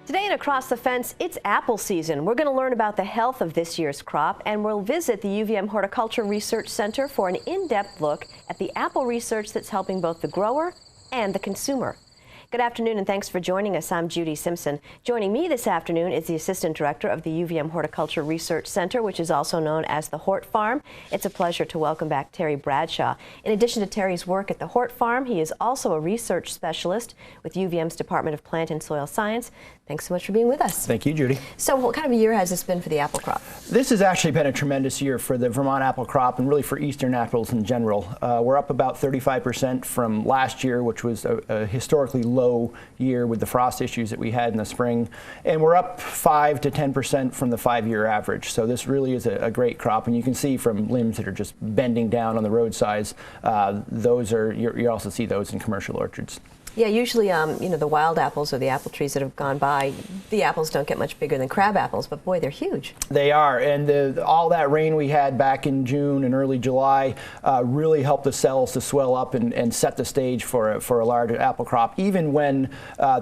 Today in Across the Fence, it's apple season. We're going to learn about the health of this year's crop, and we'll visit the UVM Horticulture Research Center for an in-depth look at the apple research that's helping both the grower and the consumer. Good afternoon, and thanks for joining us. I'm Judy Simpson. Joining me this afternoon is the Assistant Director of the UVM Horticulture Research Center, which is also known as the Hort Farm. It's a pleasure to welcome back Terry Bradshaw. In addition to Terry's work at the Hort Farm, he is also a research specialist with UVM's Department of Plant and Soil Science. Thanks so much for being with us. Thank you, Judy. So what kind of a year has this been for the apple crop? This has actually been a tremendous year for the Vermont apple crop and really for eastern apples in general. We're up about 35% from last year, which was a historically low year with the frost issues that we had in the spring. And we're up 5 to 10% from the 5-year average. So this really is a great crop. And you can see from limbs that are just bending down on the roadsides, you also see those in commercial orchards. Yeah, usually, the wild apples or the apple trees that have gone by, the apples don't get much bigger than crab apples, but boy, they're huge. They are, and all that rain we had back in June and early July really helped the cells to swell up and set the stage for a large apple crop. Even when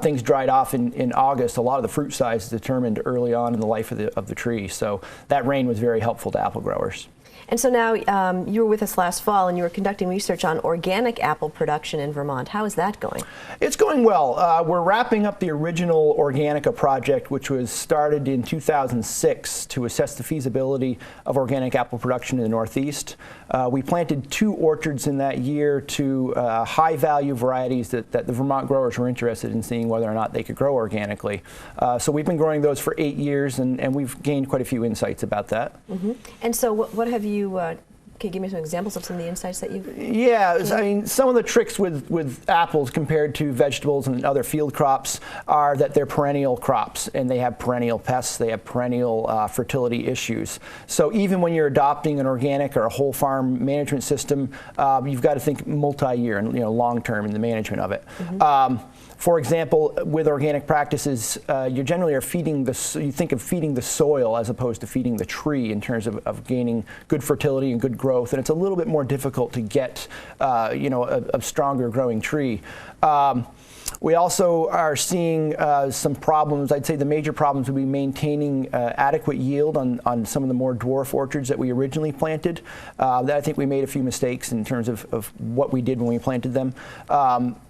things dried off in August, a lot of the fruit size is determined early on in the life of the tree. So that rain was very helpful to apple growers. And so now you were with us last fall and you were conducting research on organic apple production in Vermont. How is that going? It's going well. We're wrapping up the original Organica project, which was started in 2006 to assess the feasibility of organic apple production in the Northeast. We planted 2 orchards in that year to high-value varieties that the Vermont growers were interested in seeing whether or not they could grow organically. So we've been growing those for 8 years, and we've gained quite a few insights about that. Mm-hmm. And so what have you, can you give me some examples of some of the insights that you've Yeah, I mean, some of the tricks with apples compared to vegetables and other field crops are that they're perennial crops, and they have perennial pests, they have perennial fertility issues. So even when you're adopting an organic or a whole farm management system, you've got to think multi-year and long-term in the management of it. Mm-hmm. For example, with organic practices, you generally are you think of feeding the soil as opposed to feeding the tree in terms of gaining good fertility and good growth, and it's a little bit more difficult to get a stronger growing tree. We also are seeing some problems. I'd say the major problems would be maintaining adequate yield on some of the more dwarf orchards that we originally planted. I think we made a few mistakes in terms of what we did when we planted them.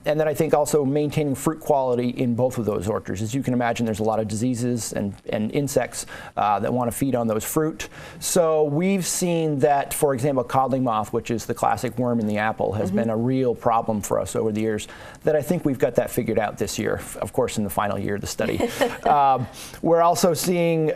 And then I think also maintaining fruit quality in both of those orchards. As you can imagine, there's a lot of diseases and insects that want to feed on those fruit. So we've seen that, for example, codling moth, which is the classic worm in the apple, has been a real problem for us over the years, that I think we've got that figured out this year, of course, in the final year of the study. We're also seeing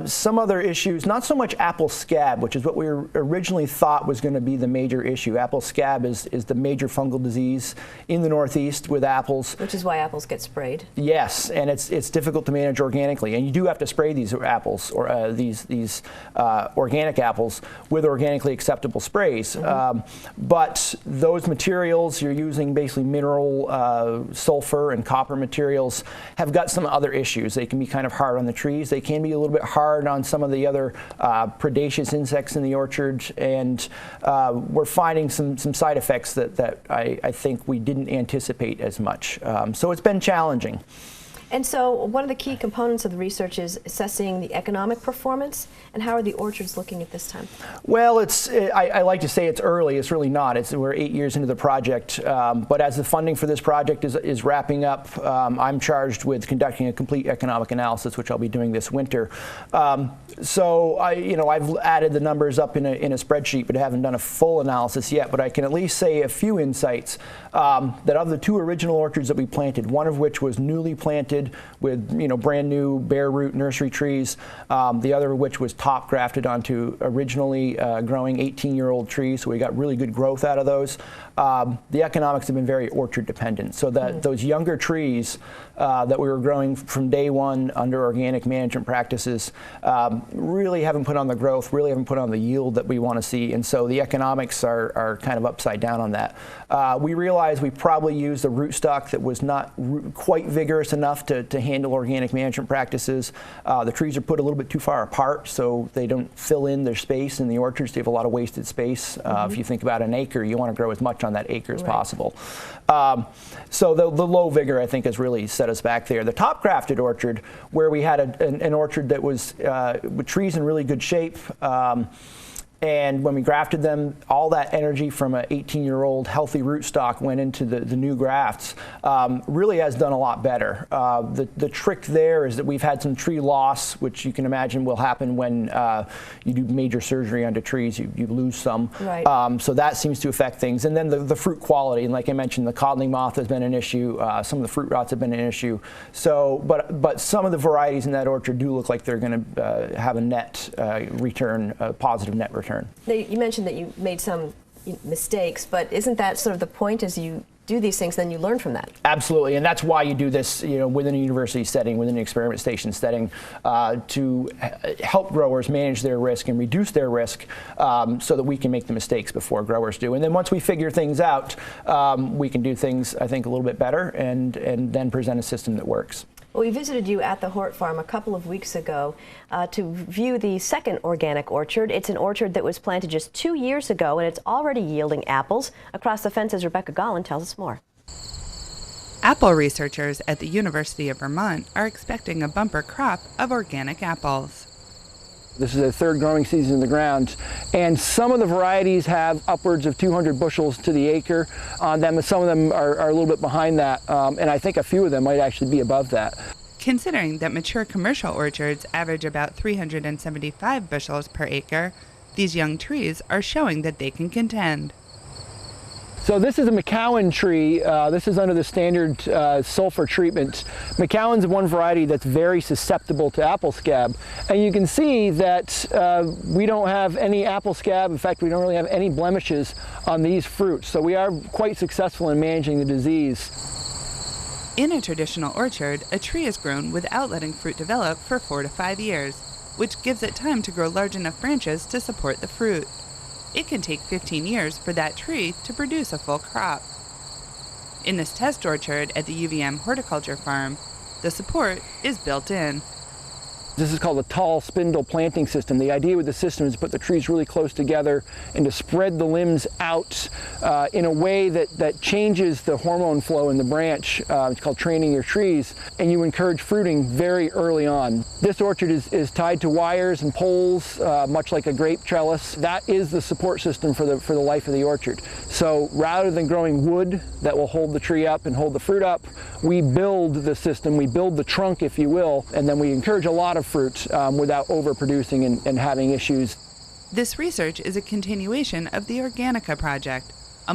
some other issues, not so much apple scab, which is what we originally thought was going to be the major issue. Apple scab is the major fungal disease in the Northeast with apples. Which is why apples get sprayed. Yes, and it's difficult to manage organically, and you do have to spray these apples, or these organic apples, with organically acceptable sprays. But those materials, you're using basically mineral sulfur and copper materials, have got some other issues. They can be kind of hard on the trees. They can be a little bit hard on some of the other predaceous insects in the orchard, and we're finding some side effects that I think we didn't anticipate as much. So it's been challenging. And so one of the key components of the research is assessing the economic performance. And how are the orchards looking at this time? Well, I like to say it's early. It's really not. We're 8 years into the project. But as the funding for this project is wrapping up, I'm charged with conducting a complete economic analysis, which I'll be doing this winter. So I've added the numbers up in a spreadsheet, but I haven't done a full analysis yet. But I can at least say a few insights that of the 2 original orchards that we planted, one of which was newly planted with brand new bare root nursery trees, the other of which was top grafted onto originally growing 18-year-old trees, so we got really good growth out of those. The economics have been very orchard dependent, so that those younger trees that we were growing from day one under organic management practices really haven't put on the growth, really haven't put on the yield that we want to see, and so the economics are kind of upside down on that. We realized we probably used a rootstock that was not quite vigorous enough to handle organic management practices. The trees are put a little bit too far apart, so they don't fill in their space in the orchards. They have a lot of wasted space. If you think about an acre, you want to grow as much on that acre as possible. So the low vigor, I think, has really set us back there. The top grafted orchard, where we had an orchard that was with trees in really good shape, and when we grafted them, all that energy from an 18-year-old healthy rootstock went into the new grafts. Really has done a lot better. The trick there is that we've had some tree loss, which you can imagine will happen when you do major surgery onto trees. You lose some. Right. So that seems to affect things. And then the fruit quality, and like I mentioned, the codling moth has been an issue. Some of the fruit rots have been an issue. So, but some of the varieties in that orchard do look like they're going to have a net return, a positive net return. Now, you mentioned that you made some mistakes, but isn't that sort of the point? As you do these things, then you learn from that. Absolutely, and that's why you do this, within a university setting, within an experiment station setting, to help growers manage their risk and reduce their risk, so that we can make the mistakes before growers do. And then once we figure things out, we can do things, I think, a little bit better, and then present a system that works. Well, we visited you at the Hort Farm a couple of weeks ago to view the second organic orchard. It's an orchard that was planted just 2 years ago, and it's already yielding apples. Across the fence, as Rebecca Gollin tells us more. Apple researchers at the University of Vermont are expecting a bumper crop of organic apples. This is their third growing season in the ground, and some of the varieties have upwards of 200 bushels to the acre on them, and some of them are a little bit behind that, and I think a few of them might actually be above that. Considering that mature commercial orchards average about 375 bushels per acre, these young trees are showing that they can contend. So this is a McCowan tree. This is under the standard sulfur treatment. McCowan's one variety that's very susceptible to apple scab. And you can see that we don't have any apple scab. In fact, we don't really have any blemishes on these fruits. So we are quite successful in managing the disease. In a traditional orchard, a tree is grown without letting fruit develop for 4 to 5 years, which gives it time to grow large enough branches to support the fruit. It can take 15 years for that tree to produce a full crop. In this test orchard at the UVM horticulture farm, the support is built in. This is called a tall spindle planting system. The idea with the system is to put the trees really close together and to spread the limbs out in a way that changes the hormone flow in the branch. It's called training your trees, and you encourage fruiting very early on. This orchard is tied to wires and poles, much like a grape trellis. That is the support system for the life of the orchard. So rather than growing wood that will hold the tree up and hold the fruit up, we build the system, we build the trunk, if you will, and then we encourage a lot of fruit without overproducing and having issues. This research is a continuation of the Organica project, a